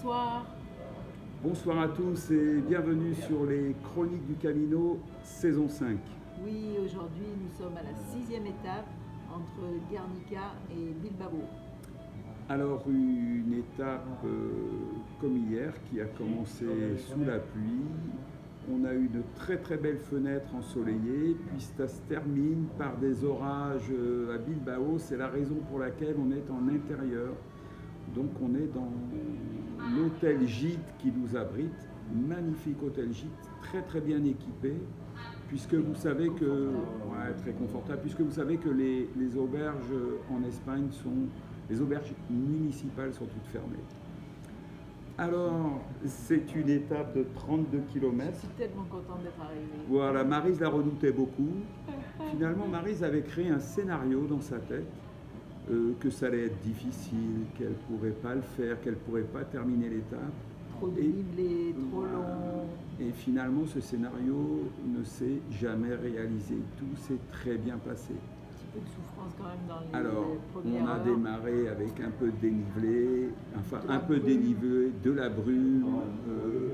Bonsoir. Bonsoir à tous et bienvenue sur les Chroniques du Camino, saison 5. Oui, aujourd'hui nous sommes à la 6e étape entre Guernica et Bilbao. Alors une étape comme hier qui a commencé sous la pluie. On a eu de très très belles fenêtres ensoleillées, puis ça se termine par des orages à Bilbao. C'est la raison pour laquelle on est en intérieur. Donc on est dans l'hôtel gîte qui nous abrite, magnifique hôtel gîte, très très bien équipé, puisque vous savez que, très confortable, puisque vous savez que les auberges en Espagne les auberges municipales sont toutes fermées. Alors, c'est une étape de 32 km. Je suis tellement contente d'être arrivée. Voilà, Maryse la redoutait beaucoup. Finalement, Maryse avait créé un scénario dans sa tête, que ça allait être difficile, qu'elle ne pourrait pas le faire, qu'elle ne pourrait pas terminer l'étape. Trop dénivelé, trop long. Et finalement, ce scénario ne s'est jamais réalisé. Tout s'est très bien passé. Un petit peu de souffrance quand même dans les Alors, premières on a heures. démarré avec un peu de dénivelé, dénivelé, de la brume,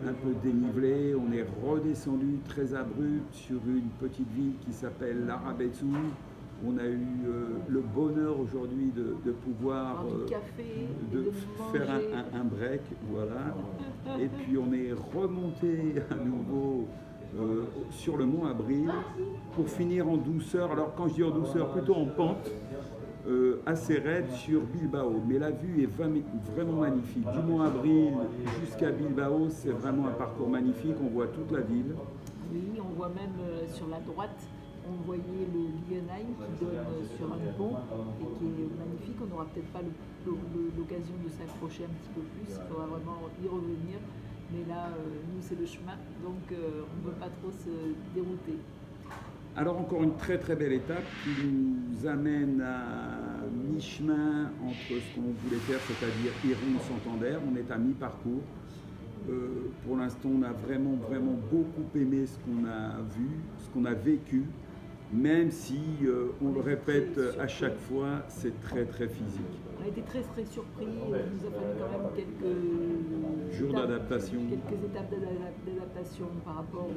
un peu de dénivelé. On est redescendu très abrupt sur une petite ville qui s'appelle Larabetzu. On a eu le bonheur aujourd'hui de pouvoir du café, de faire un break, voilà. Et puis on est remonté à nouveau sur le mont Abril pour finir en douceur. Alors quand je dis en douceur, plutôt en pente, assez raide sur Bilbao. Mais la vue est vraiment magnifique. Du mont Abril jusqu'à Bilbao, c'est vraiment un parcours magnifique. On voit toute la ville. Oui, on voit même sur la droite. On voyait le Guggenheim qui donne sur un pont et qui est magnifique. On n'aura peut-être pas l'occasion de s'accrocher un petit peu plus. Il faudra vraiment y revenir. Mais là, nous, c'est le chemin, donc on ne peut pas trop se dérouter. Alors encore une très très belle étape qui nous amène à mi-chemin entre ce qu'on voulait faire, c'est-à-dire Irún-Santander. On est à mi-parcours. Pour l'instant, on a vraiment beaucoup aimé ce qu'on a vu, ce qu'on a vécu. Même si, on le répète à chaque fois, c'est très très physique. On a été très surpris, il nous a fallu quand même quelques jours d'adaptation. Quelques étapes d'adaptation par rapport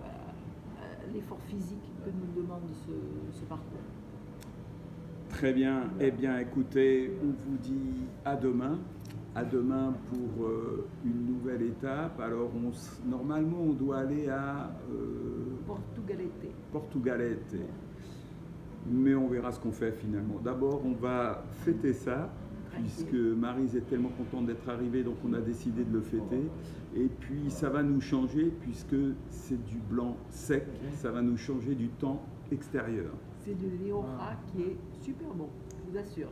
à l'effort physique que nous demande ce parcours. Très bien, eh bien écoutez, on vous dit à demain. À demain pour une nouvelle étape. Alors normalement on doit aller à Portugalete. Mais on verra ce qu'on fait finalement. D'abord on va fêter ça, puisque Maryse est tellement contente d'être arrivée, donc on a décidé de le fêter. Et puis ça va nous changer, puisque c'est du blanc sec, ça va nous changer du temps extérieur. C'est du Rioja qui est super bon, je vous assure.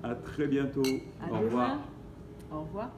À très bientôt. Au revoir. Au revoir.